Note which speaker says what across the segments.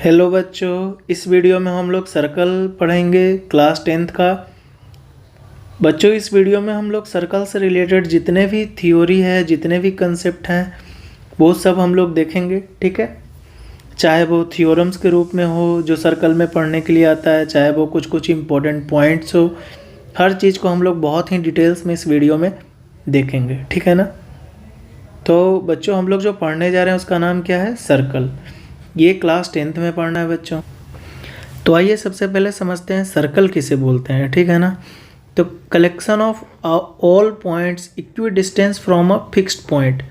Speaker 1: Hello बच्चों, इस video में हम लोग सर्कल पढ़ेंगे क्लास 10th का। बच्चों, इस वीडियो में हम लोग सर्कल से रिलेटेड जितने भी थ्योरी है, जितने भी कंसेप्ट हैं, वो सब हम लोग देखेंगे। ठीक है, चाहे वो थ्योरम्स के रूप में हो जो सर्कल में पढ़ने के लिए आता है, चाहे वो कुछ कुछ इम्पोर्टेंट पॉइंट्स हो, हर चीज़ को हम लोग बहुत ही डिटेल्स में इस वीडियो में देखेंगे। ठीक है ना। तो बच्चों, हम लोग जो पढ़ने जा रहे हैं उसका नाम क्या है? सर्कल। ये क्लास 10th में पढ़ना है बच्चों। तो आइए सबसे पहले समझते हैं सर्कल किसे बोलते हैं। ठीक है ना। तो collection of all points equi distance from a fixed point.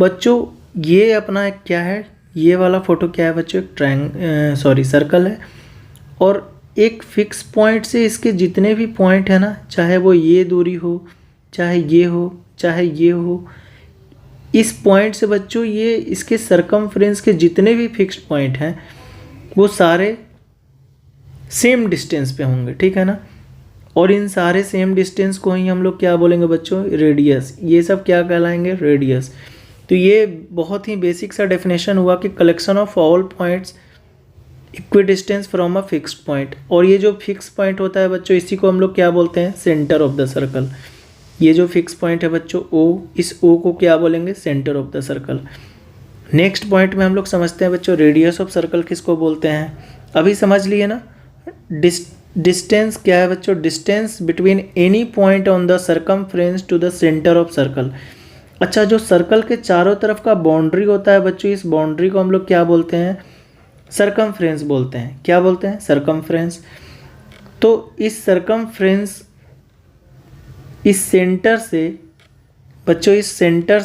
Speaker 1: बच्चों, ये अपना एक क्या है, ये वाला फोटो क्या है बच्चों? एक सर्कल है, और एक फिक्स पॉइंट से इसके जितने भी पॉइंट है ना, चाहे वो ये दूरी हो, चाहे ये हो, चाहे ये हो, इस पॉइंट से बच्चों ये इसके सरकमफ्रेंस के जितने भी फिक्स्ड पॉइंट हैं वो सारे सेम डिस्टेंस पे होंगे। ठीक है ना। और इन सारे सेम डिस्टेंस को ही हम लोग क्या बोलेंगे बच्चों? रेडियस। ये सब क्या कहलाएंगे? रेडियस। तो ये बहुत ही बेसिक सा डेफिनेशन हुआ कि collection of all points equi distance from a fixed point. और ये जो फिक्स पॉइंट होता है बच्चों, इसी को हम लोग क्या बोलते हैं? Centre of the circle. ये जो फिक्स पॉइंट है बच्चों ओ, इस ओ को क्या बोलेंगे? Centre of the circle. Next point में हम लोग समझते हैं बच्चों रेडियस ऑफ सर्कल किसको बोलते हैं। अभी समझ लिए ना। डिस्टेंस क्या है बच्चों? Distance between any point on the circumference to the centre of circle. अच्छा, जो सर्कल के चारों तरफ का बाउंड्री होता है बच्चों, इस बाउंड्री को हम लोग क्या बोलते हैं? सर्कमफ्रेंस बोलते हैं। क्या बोलते हैं? सर्कमफ्रेंस। तो इस सर्कमफ्रेंस, इस सेंटर से बच्चों, इस सेंटर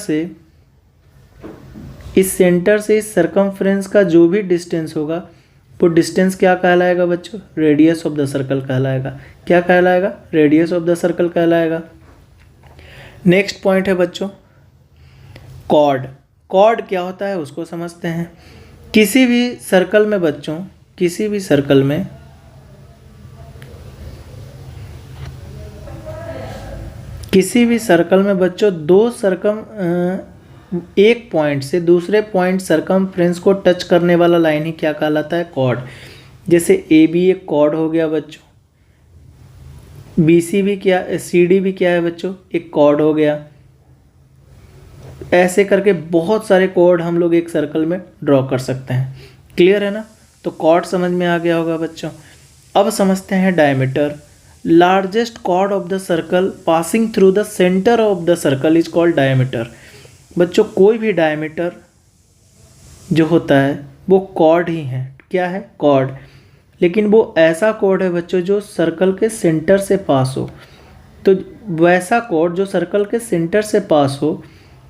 Speaker 1: से इस सर्कमफ्रेंस का जो भी डिस्टेंस होगा वो डिस्टेंस क्या कहलाएगा बच्चों? रेडियस ऑफ द सर्कल कहलाएगा। क्या कहलाएगा? रेडियस ऑफ द सर्कल कहलाएगा। नेक्स्ट पॉइंट है बच्चों कॉर्ड। कॉर्ड क्या होता है उसको समझते हैं। किसी भी सर्कल में बच्चों, किसी भी सर्कल में बच्चों एक पॉइंट से दूसरे पॉइंट सर्कमफ्रेंस को टच करने वाला लाइन ही क्या कहलाता है? कॉर्ड। जैसे ए बी एक कॉर्ड हो गया बच्चों, बी सी भी क्या, सी डी भी क्या है बच्चों? एक कॉर्ड हो गया। ऐसे करके बहुत सारे कॉर्ड हम लोग एक सर्कल में ड्रॉ कर सकते हैं। क्लियर है ना। तो कॉर्ड समझ में आ गया होगा बच्चों। अब समझते हैं diameter. Largest chord of the circle passing through the centre of the circle is called diameter. बच्चों, कोई भी डायमीटर जो होता है वो कॉर्ड ही है। क्या है? कॉर्ड। लेकिन वो ऐसा कॉर्ड है बच्चों जो सर्कल के सेंटर से पास हो। तो वैसा कॉर्ड जो सर्कल के सेंटर से पास हो,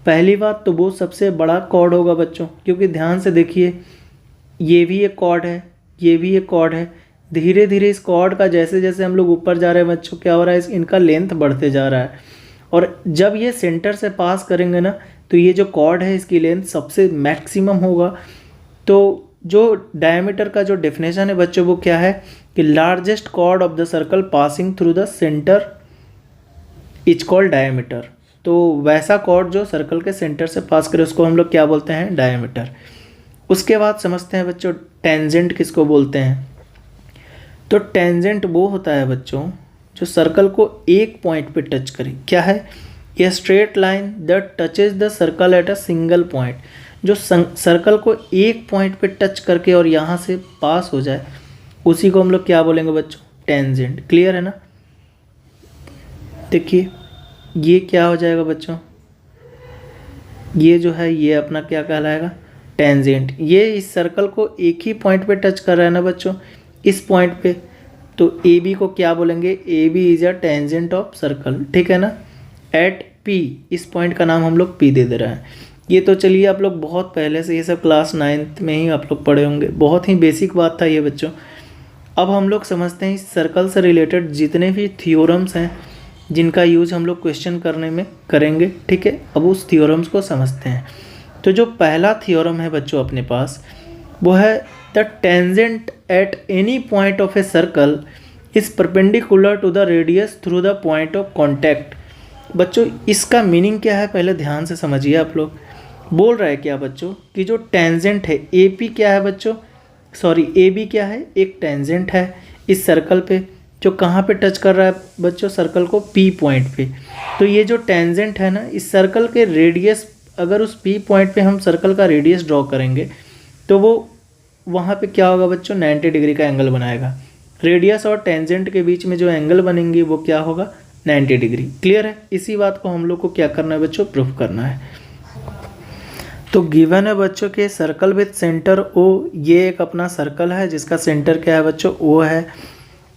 Speaker 1: पहली बात तो वो सबसे बड़ा कॉर्ड होगा बच्चों, क्योंकि ध्यान से देखिए, ये भी एक कॉर्ड है, ये भी एक कॉर्ड है। धीरे धीरे इस कॉर्ड का जैसे जैसे हम लोग ऊपर जा रहे हैं बच्चों, क्या हो रहा है? इनका लेंथ बढ़ते जा रहा है। और जब ये सेंटर से पास करेंगे ना, तो ये जो कॉर्ड है इसकी लेंथ सबसे मैक्सिमम होगा। तो जो डायमीटर का जो डेफिनेशन है बच्चों वो क्या है कि largest chord of the circle passing through the centre is called diameter. तो वैसा कॉर्ड जो सर्कल के सेंटर से पास करे उसको हम लोग क्या बोलते हैं? डायमीटर। उसके बाद समझते हैं बच्चों टेंजेंट किसको बोलते हैं। तो टेंजेंट वो होता है बच्चों जो सर्कल को एक पॉइंट पे टच करे। क्या है? A straight line that touches the circle at a single point. जो सर्कल को एक पॉइंट पे टच करके और यहाँ से पास हो जाए, उसी को हम लोग क्या बोलेंगे बच्चों? टेंजेंट। क्लियर है ना। देखिए, ये क्या हो जाएगा बच्चों? ये जो है ये अपना क्या कहलाएगा? टेंजेंट। ये इस सर्कल को एक ही पॉइंट पे टच कर रहा है ना बच्चों, इस पॉइंट पे। तो ए बी को क्या बोलेंगे? A B is a tangent of circle. ठीक है ना। एट पी, इस पॉइंट का नाम हम लोग पी दे रहे हैं। ये तो चलिए आप लोग बहुत पहले से, ये सब क्लास 9th में ही आप लोग पढ़े होंगे। बहुत ही बेसिक बात था ये बच्चों। अब हम लोग समझते हैं इस सर्कल से रिलेटेड जितने भी थ्योरम्स हैं जिनका यूज हम लोग क्वेश्चन करने में करेंगे। ठीक है, अब उस थ्योरम्स को समझते हैं। तो जो पहला थ्योरम है बच्चों अपने पास, वो है the tangent at any point of a circle is perpendicular to the radius through the point of contact. बच्चों, इसका मीनिंग क्या है पहले ध्यान से समझिए आप लोग। बोल रहा है क्या बच्चों कि जो टेंजेंट है ए पी क्या है बच्चों? सॉरी ए बी क्या है, एक टेंजेंट है इस सर्कल पे, जो कहाँ पे टच कर रहा है बच्चों, सर्कल को पी पॉइंट पे। तो ये जो टेंजेंट है ना, इस सर्कल के रेडियस, अगर उस पी पॉइंट पे हम सर्कल का रेडियस ड्रॉ करेंगे तो वो वहाँ पे क्या होगा बच्चों, 90 डिग्री का एंगल बनाएगा। रेडियस और टेंजेंट के बीच में जो एंगल बनेंगी वो क्या होगा, 90 डिग्री। क्लियर है? इसी बात को हम लोग को क्या करना है बच्चों, प्रूफ करना है। तो गिवन है बच्चों के सर्कल विथ सेंटर ओ, ये एक अपना सर्कल है जिसका सेंटर क्या है बच्चों, ओ है,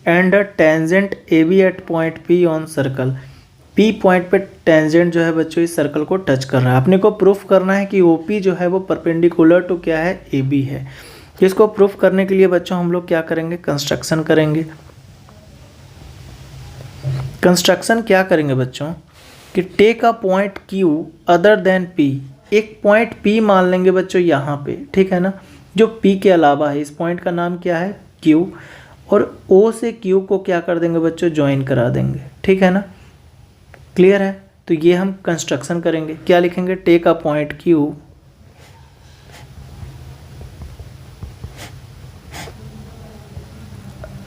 Speaker 1: and a tangent A B at point P on circle. P point पे टेंजेंट जो है बच्चों इस सर्कल को टच कर रहा है। अपने को प्रूफ करना है कि ओ पी जो है वो परपेंडिकुलर टू क्या है, ए बी है। इसको प्रूफ करने के लिए बच्चों हम लोग क्या करेंगे, कंस्ट्रक्शन करेंगे। कंस्ट्रक्शन क्या करेंगे बच्चों कि take a point Q other than P, एक पॉइंट पी मान लेंगे बच्चों यहाँ पे, ठीक है ना, जो पी के अलावा है। इस पॉइंट का नाम क्या है, क्यू, और ओ से क्यू को क्या कर देंगे बच्चों, ज्वाइन करा देंगे, ठीक है ना। क्लियर है? तो ये हम कंस्ट्रक्शन करेंगे। क्या लिखेंगे, take a point Q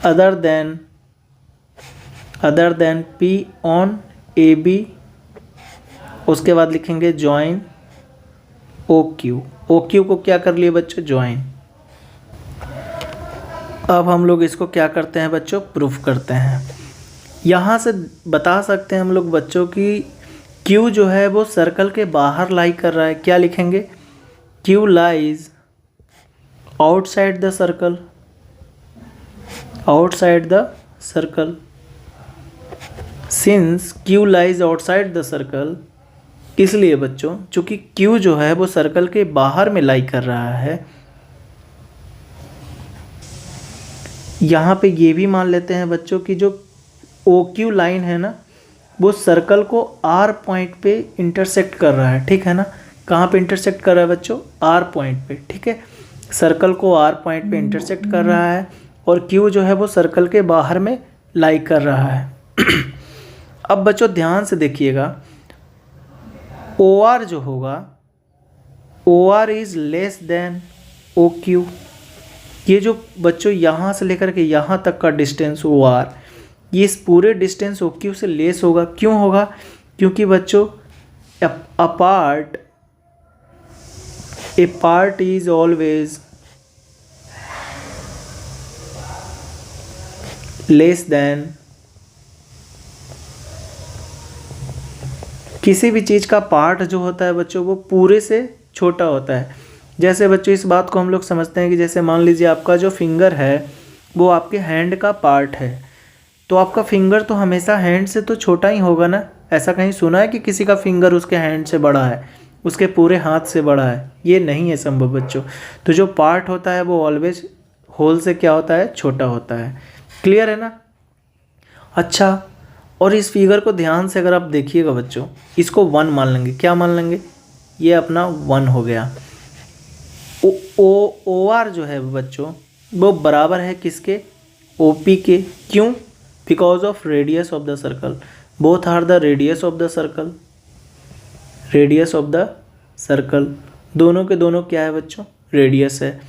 Speaker 1: other than P on A B, उसके बाद लिखेंगे join O Q. O Q को क्या कर लिए बच्चों, ज्वाइन। अब हम लोग इसको क्या करते हैं बच्चों, प्रूफ करते हैं। यहाँ से बता सकते हैं हम लोग बच्चों की Q जो है वो सर्कल के बाहर लाई कर रहा है। क्या लिखेंगे, Q lies outside the circle, outside the circle. Since Q lies outside the circle, इसलिए बच्चों चूंकि Q जो है वो सर्कल के बाहर में लाई कर रहा है, यहाँ पे ये भी मान लेते हैं बच्चों कि जो OQ लाइन है ना वो सर्कल को R पॉइंट पे इंटरसेक्ट कर रहा है, ठीक है ना। कहाँ पे इंटरसेक्ट कर रहा है बच्चों, R पॉइंट पे, ठीक है। सर्कल को R पॉइंट पे इंटरसेक्ट कर रहा है और Q जो है वो सर्कल के बाहर में लाई कर रहा है। अब बच्चों ध्यान से देखिएगा, OR जो होगा, OR is less than OQ। ये जो बच्चों यहाँ से लेकर के यहाँ तक का डिस्टेंस OR, ये इस पूरे डिस्टेंस OQ से लेस होगा। क्यों होगा, क्योंकि बच्चों a part is always less than, किसी भी चीज़ का पार्ट जो होता है बच्चों वो पूरे से छोटा होता है। जैसे बच्चों इस बात को हम लोग समझते हैं कि जैसे मान लीजिए आपका जो फिंगर है वो आपके हैंड का पार्ट है, तो आपका फिंगर तो हमेशा हैंड से तो छोटा ही होगा ना। ऐसा कहीं सुना है कि किसी का फिंगर उसके हैंड से बड़ा है, उसके पूरे हाथ से बड़ा है? ये नहीं है संभव बच्चों। तो जो पार्ट होता है वो ऑलवेज होल से क्या होता है, छोटा होता है। क्लियर है ना। अच्छा, और इस फिगर को ध्यान से अगर आप देखिएगा बच्चों, इसको 1 मान लेंगे। क्या मान लेंगे, ये अपना 1 हो गया। OR जो है बच्चों वो बराबर है किसके, OP के। क्यों, because of radius of the circle. Both are the radius of the circle, radius of the circle, दोनों के दोनों क्या है बच्चों, रेडियस है।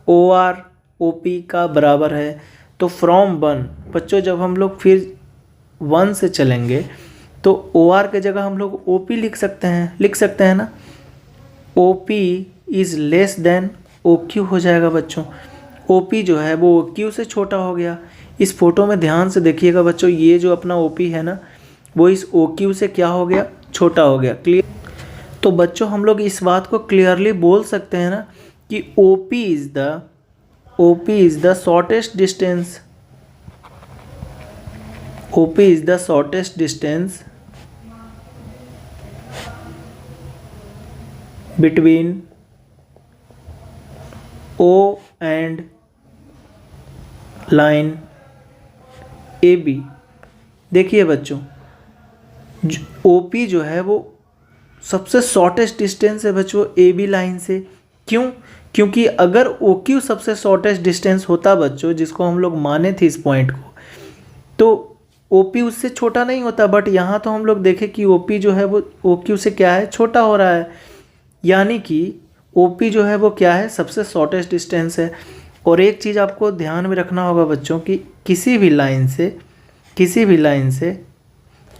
Speaker 1: OR OP का बराबर है। तो फ्रॉम 1 बच्चों जब हम लोग फिर 1 से चलेंगे तो OR के जगह हम लोग OP लिख सकते हैं ना। OP is less than OQ हो जाएगा बच्चों। OP जो है वो OQ से छोटा हो गया। इस फोटो में ध्यान से देखिएगा बच्चों, ये जो अपना OP है ना वो इस OQ से क्या हो गया, छोटा हो गया। क्लियर। तो बच्चों हम लोग इस बात को क्लियरली बोल सकते हैं ना कि OP is the shortest distance, OP is the shortest distance between O and line AB। देखिए बच्चों, OP जो है वो सबसे शॉर्टेस्ट डिस्टेंस है बच्चों AB लाइन से। क्यों, क्योंकि अगर OQ सबसे शॉर्टेस्ट डिस्टेंस होता बच्चों, जिसको हम लोग माने थे इस पॉइंट को, तो OP उससे छोटा नहीं होता। बट यहाँ तो हम लोग देखें कि OP जो है वो OQ से क्या है, छोटा हो रहा है। यानी कि OP जो है वो क्या है, सबसे शॉर्टेस्ट डिस्टेंस है। और एक चीज़ आपको ध्यान में रखना होगा बच्चों कि किसी भी लाइन से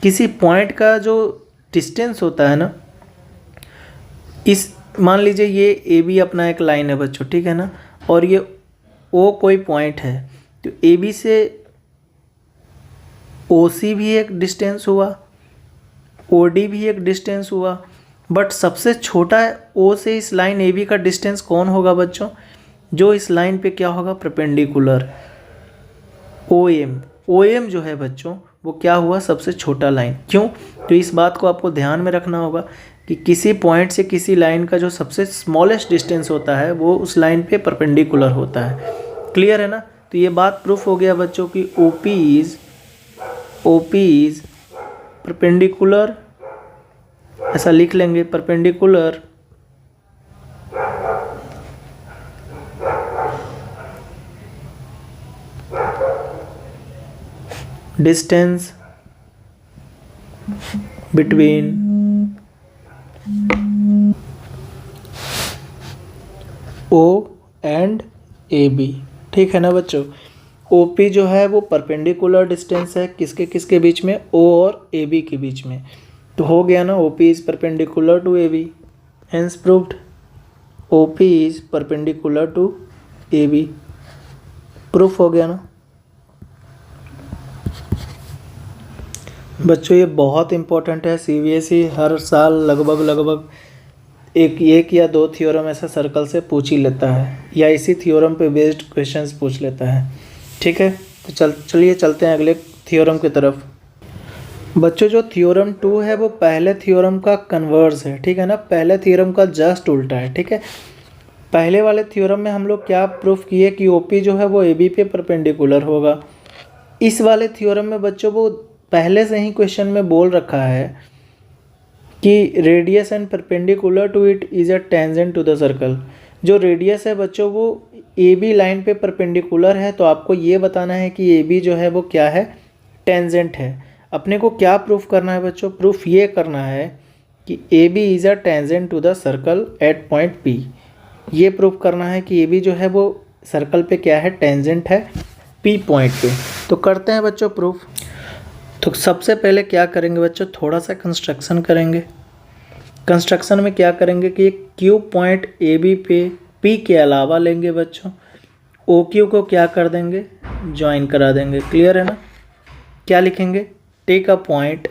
Speaker 1: किसी पॉइंट का जो डिस्टेंस होता है ना, इस मान लीजिए ये ए बी अपना एक लाइन है बच्चों, ठीक है ना, और ये ओ कोई पॉइंट है, तो ए बी से ओ सी भी एक डिस्टेंस हुआ, ओ डी भी एक डिस्टेंस हुआ, बट सबसे छोटा ओ से इस लाइन ए बी का डिस्टेंस कौन होगा बच्चों? जो इस लाइन पे क्या होगा? परपेंडिकुलर, ओ एम जो है बच्चों वो क्या हुआ? सबसे छोटा लाइन। क्यों? तो इस बात को आपको ध्यान में रखना होगा कि किसी पॉइंट से किसी लाइन का जो सबसे स्मॉलेस्ट डिस्टेंस होता है वो उस लाइन पे परपेंडिकुलर होता है। क्लियर है ना? तो ये बात प्रूफ हो गया बच्चों कि ओपी इज परपेंडिकुलर, ऐसा लिख लेंगे, perpendicular distance between O and A B. ठीक है ना बच्चों? ओ पी जो है वो परपेंडिकुलर डिस्टेंस है किसके किसके बीच में? ओ और ए बी के बीच में। तो हो गया ना, O P is perpendicular to A B, hence proved O P is perpendicular to A B. Proof हो गया ना बच्चों? ये बहुत इंपॉर्टेंट है। सीबीएसई हर साल लगभग एक या दो थ्योरम ऐसा सर्कल से पूछ ही लेता है, या इसी थ्योरम पे बेस्ड क्वेश्चंस पूछ लेता है। ठीक है, तो चलिए चलते हैं अगले थ्योरम की तरफ। बच्चों जो थ्योरम 2 है वो पहले थ्योरम का कन्वर्स है। ठीक है ना? पहले थ्योरम का जस्ट उल्टा है। ठीक है, पहले वाले थ्योरम में हम लोग क्या प्रूफ किए कि ओपी जो है वो ए बी पे परपेंडिकुलर होगा। इस वाले थ्योरम में बच्चों वो पहले से ही क्वेश्चन में बोल रखा है कि radius and perpendicular to it is a tangent to the circle. जो रेडियस है बच्चों वो ए बी लाइन पे परपेंडिकुलर है, तो आपको ये बताना है कि ए बी जो है वो क्या है? टेंजेंट है। अपने को क्या प्रूफ करना है बच्चों? प्रूफ ये करना है कि A B is a tangent to the circle at point P. ये प्रूफ करना है कि ए बी जो है वो सर्कल पे क्या है? टेंजेंट है पी पॉइंट पे। तो करते हैं बच्चों प्रूफ। तो सबसे पहले क्या करेंगे बच्चों? थोड़ा सा कंस्ट्रक्शन करेंगे। कंस्ट्रक्शन में क्या करेंगे कि एक क्यू पॉइंट ए बी पे पी के अलावा लेंगे बच्चों, ओ क्यू को क्या कर देंगे? ज्वाइन करा देंगे। क्लियर है ना? क्या लिखेंगे? Take a point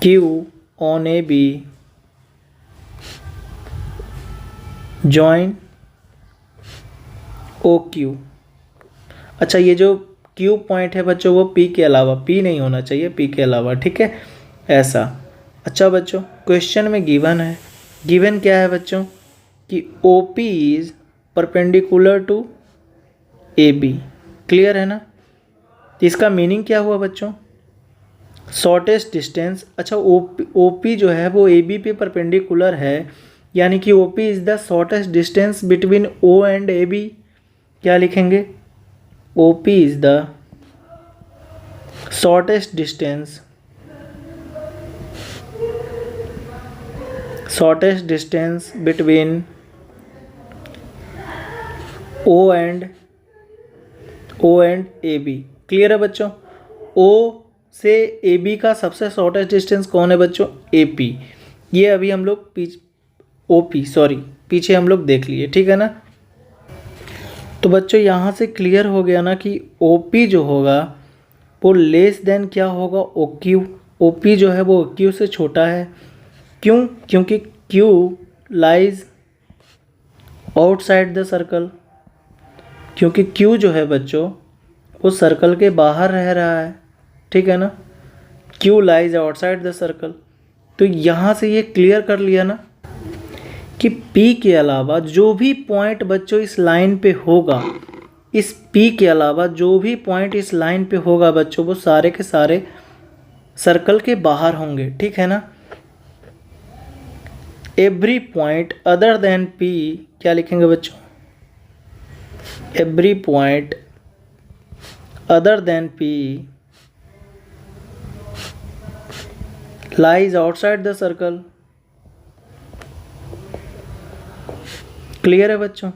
Speaker 1: Q on A B, join O Q. अच्छा, ये जो क्यू पॉइंट है बच्चों वो पी के अलावा, पी नहीं होना चाहिए, पी के अलावा। ठीक है, ऐसा। अच्छा बच्चों, क्वेश्चन में गिवन है, गिवन क्या है बच्चों? कि O P is perpendicular to A B. Clear है ना? इसका मीनिंग क्या हुआ बच्चों? Shortest distance. अच्छा, ओ पी जो है वो ए बी पे परपेंडिकुलर है, यानी कि O P is the shortest distance between O and A B. क्या लिखेंगे? OP is the shortest distance between O and AB। Clear है बच्चों? O से AB का सबसे शॉर्टेस्ट डिस्टेंस कौन है बच्चों? AP। ये अभी हम लोग पीछे हम लोग देख लिए। ठीक है ना? तो बच्चों यहाँ से क्लियर हो गया ना कि OP जो होगा वो लेस देन क्या होगा? OQ। OP जो है वो OQ से छोटा है। क्यों? क्योंकि Q lies outside the circle. क्योंकि Q जो है बच्चों वो सर्कल के बाहर रह रहा है। ठीक है ना? Q lies outside the circle. तो यहाँ से ये क्लियर कर लिया ना कि P के अलावा जो भी पॉइंट बच्चों इस लाइन पे होगा, इस P के अलावा जो भी पॉइंट इस लाइन पे होगा बच्चों वो सारे के सारे सर्कल के बाहर होंगे। ठीक है ना? Every point other than P, क्या लिखेंगे बच्चों? Every point other than P lies outside the circle. Clear है बच्चों?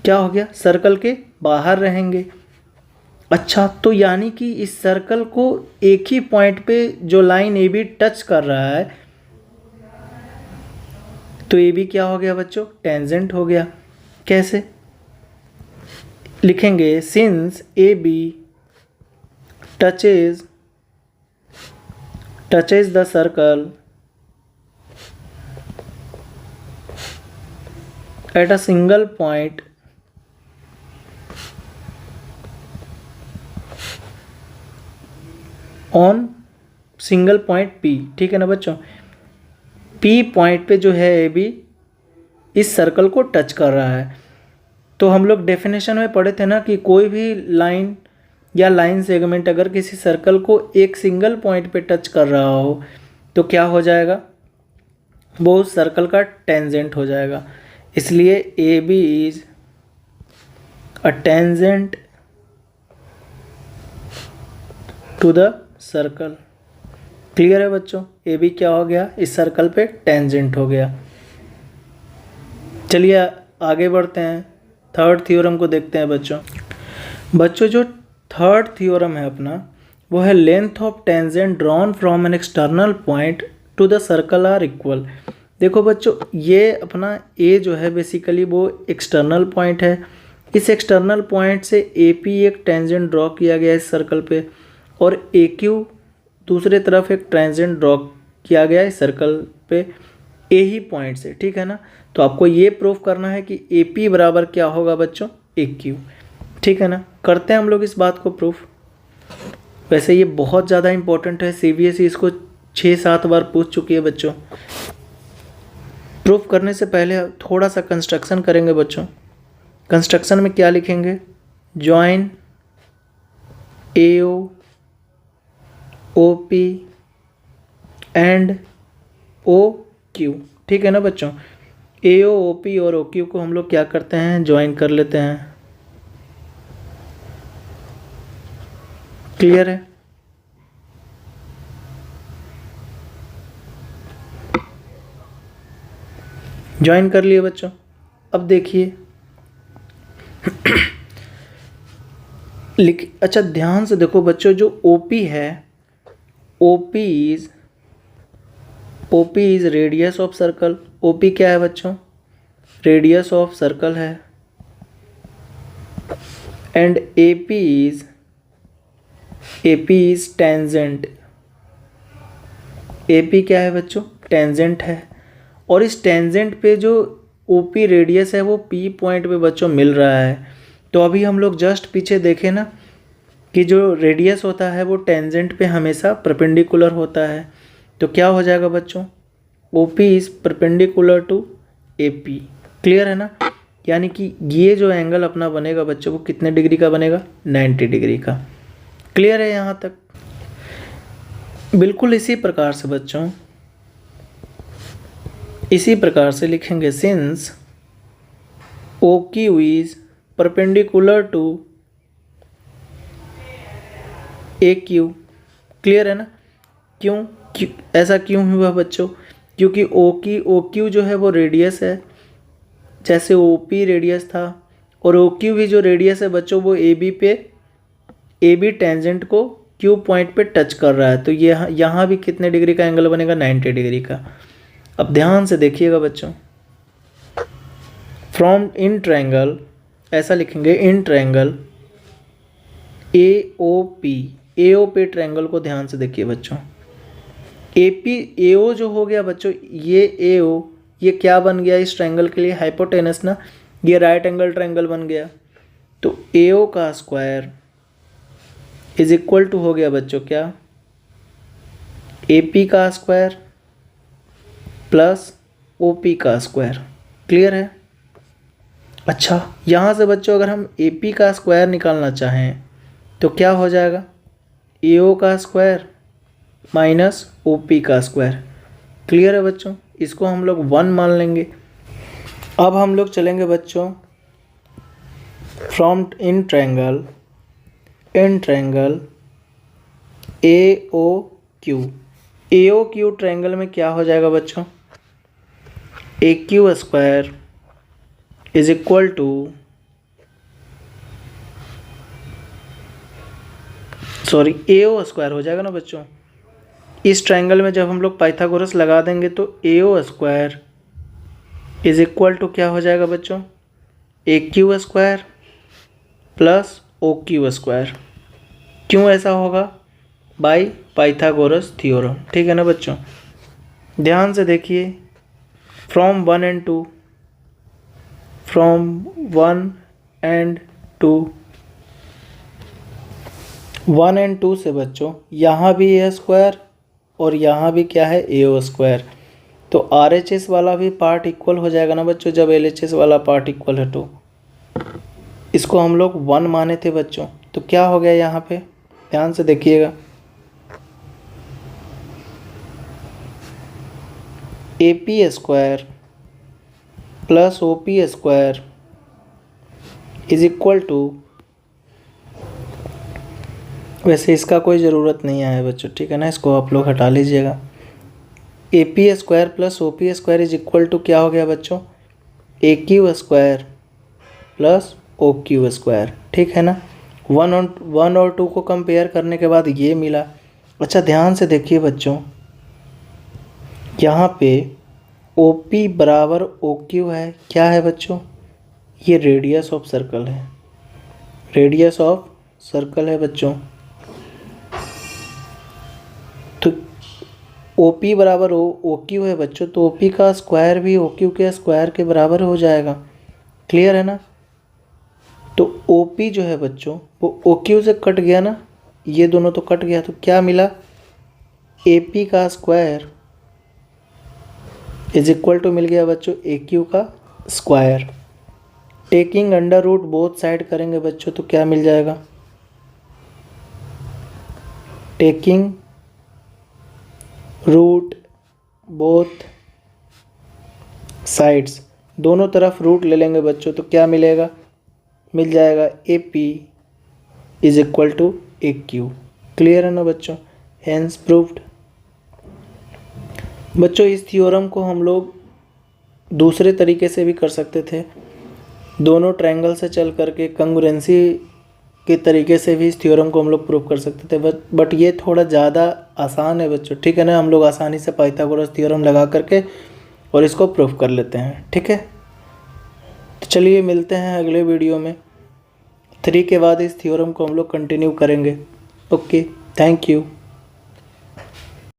Speaker 1: क्या हो गया, सर्कल के बाहर रहेंगे। अच्छा, तो यानी कि इस सर्कल को एक ही पॉइंट पे जो लाइन ए बी टच कर रहा है, तो ए बी क्या हो गया बच्चों, टेंजेंट हो गया। कैसे लिखेंगे, since A B touches the circle at a single point on single point P, ठीक है ना बच्चों। P पॉइंट पे जो है ए बी इस सर्कल को टच कर रहा है। तो हम लोग डेफिनेशन में पढ़े थे ना कि कोई भी लाइन या लाइन सेगमेंट अगर किसी सर्कल को एक सिंगल पॉइंट पे टच कर रहा हो तो क्या हो जाएगा, वो उस सर्कल का टेंजेंट हो जाएगा। इसलिए A B is a tangent to the circle. Clear है बच्चों? ए बी क्या हो गया, इस सर्कल पे टेंजेंट हो गया। चलिए आगे बढ़ते हैं, थर्ड थ्योरम को देखते हैं बच्चों। जो थर्ड थ्योरम है अपना, वो है length of tangent drawn from an external point to the circle are equal. देखो बच्चों, ये अपना ए जो है बेसिकली वो एक्सटर्नल पॉइंट है। इस एक्सटर्नल पॉइंट से ए पी एक टेंजेंट ड्रॉ किया गया इस सर्कल पे, और ए क्यू दूसरे तरफ एक टेंजेंट ड्रॉ किया गया इस सर्कल पे ए ही पॉइंट से, ठीक है ना। तो आपको ये प्रूफ करना है कि ए पी बराबर क्या होगा बच्चों, ए क्यू, ठीक है ना। करते हैं हम लोग इस बात को प्रूफ। वैसे ये बहुत ज़्यादा इंपॉर्टेंट है, सीबीएसई इसको 6-7 बार पूछ चुकी है बच्चों। प्रूफ करने से पहले थोड़ा सा कंस्ट्रक्शन करेंगे बच्चों। कंस्ट्रक्शन में क्या लिखेंगे, join A O O P and O Q, ठीक है ना बच्चों। ए ओ ओ पी और ओ क्यू को हम लोग क्या करते हैं, ज्वाइन कर लेते हैं। क्लियर है? ज्वाइन कर लिए बच्चों। अब देखिए अच्छा ध्यान से देखो बच्चों, जो ओपी है, OP is radius of circle. OP क्या है बच्चों, रेडियस ऑफ सर्कल है। And AP is tangent. AP क्या है बच्चों, टेंजेंट है। और इस टेंजेंट पे जो ओपी रेडियस है वो पी पॉइंट पे बच्चों मिल रहा है। तो अभी हम लोग जस्ट पीछे देखें ना कि जो रेडियस होता है वो टेंजेंट पे हमेशा परपेंडिकुलर होता है। तो क्या हो जाएगा बच्चों, OP is perpendicular to AP। Clear है ना? यानी कि ये जो एंगल अपना बनेगा बच्चों वो कितने डिग्री का बनेगा, 90 डिग्री का। क्लियर है यहाँ तक? बिल्कुल इसी प्रकार से बच्चों, इसी प्रकार से लिखेंगे, since OQ is perpendicular to AQ। Clear है ना? क्यों ऐसा क्यों हुआ बच्चों, क्योंकि OQ जो है वो रेडियस है, जैसे OP रेडियस था, और OQ भी जो रेडियस है बच्चों वो AB टेंजेंट को Q पॉइंट पे टच कर रहा है। तो ये यहाँ भी कितने डिग्री का एंगल बनेगा, 90 डिग्री का। अब ध्यान से देखिएगा बच्चों, फ्रॉम इन ट्रायंगल ऐसा लिखेंगे, इन ट्रायंगल AOP ट्रायंगल को ध्यान से देखिए बच्चों। AO जो हो गया बच्चों, ये AO ये क्या बन गया इस ट्रायंगल के लिए, हाइपोटेनस ना, ये राइट एंगल ट्रायंगल बन गया। तो AO का स्क्वायर इज इक्वल टू हो गया बच्चों क्या, AP का स्क्वायर प्लस OP का स्क्वायर। क्लियर है? अच्छा, यहाँ से बच्चों अगर हम AP का स्क्वायर निकालना चाहें तो क्या हो जाएगा, AO का स्क्वायर माइनस OP का स्क्वायर। क्लियर है बच्चों? इसको हम लोग 1 मान लेंगे। अब हम लोग चलेंगे बच्चों from in triangle AOQ triangle में क्या हो जाएगा बच्चों, AQ square is equal to AO square हो जाएगा ना बच्चों। इस ट्रायंगल में जब हम लोग पाइथागोरस लगा देंगे तो AO square is equal to क्या हो जाएगा बच्चों, AQ square plus OQ square. क्यों ऐसा होगा, बाय पाइथागोरस थ्योरम। ठीक है ना बच्चों, ध्यान से देखिए, from 1 and 2, from 1 and 2, 1 and 2 से बच्चों यहाँ भी A स्क्वायर और यहाँ भी क्या है, AO स्क्वायर। तो RHS वाला भी पार्ट इक्वल हो जाएगा ना बच्चों, जब LHS वाला पार्ट इक्वल है। तो इसको हम लोग 1 माने थे बच्चों, तो क्या हो गया यहाँ पे, ध्यान से देखिएगा, AP square plus OP square is equal to, वैसे इसका कोई ज़रूरत नहीं है बच्चों, ठीक है ना, इसको आप लोग हटा लीजिएगा। AP square plus OP square is equal to क्या हो गया बच्चों, AQ square plus OQ square. ठीक है ना, 1 और 2 को कंपेयर करने के बाद ये मिला। अच्छा ध्यान से देखिए बच्चों, यहाँ पे OP बराबर OQ है, क्या है बच्चों, ये रेडियस ऑफ सर्कल है, रेडियस ऑफ सर्कल है बच्चों। तो OP बराबर OQ है बच्चों, तो OP का स्क्वायर भी OQ के स्क्वायर के बराबर हो जाएगा। क्लियर है ना, तो OP जो है बच्चों वो OQ से कट गया ना, ये दोनों तो कट गया, तो क्या मिला, AP का स्क्वायर इज इक्वल टू मिल गया बच्चों AQ का square. Taking under root both side करेंगे बच्चों तो क्या मिल जाएगा, टेकिंग रूट बोथ साइड्स, दोनों तरफ रूट ले लेंगे बच्चों तो क्या मिलेगा, मिल जाएगा AP is equal to AQ। Clear है ना बच्चों, हेंस प्रूव्ड। बच्चों इस थ्योरम को हम लोग दूसरे तरीके से भी कर सकते थे, दोनों ट्रायंगल से चल करके कंग्रुएंसी के तरीके से भी इस थ्योरम को हम लोग प्रूव कर सकते थे, बट ये थोड़ा ज़्यादा आसान है बच्चों। ठीक है ना, हम लोग आसानी से पाइथागोरस थ्योरम लगा करके और इसको प्रूव कर लेते हैं। ठीक है, तो चलिए मिलते हैं अगले वीडियो में। 3 के बाद इस थ्योरम को हम लोग कंटिन्यू करेंगे। Okay, thank you.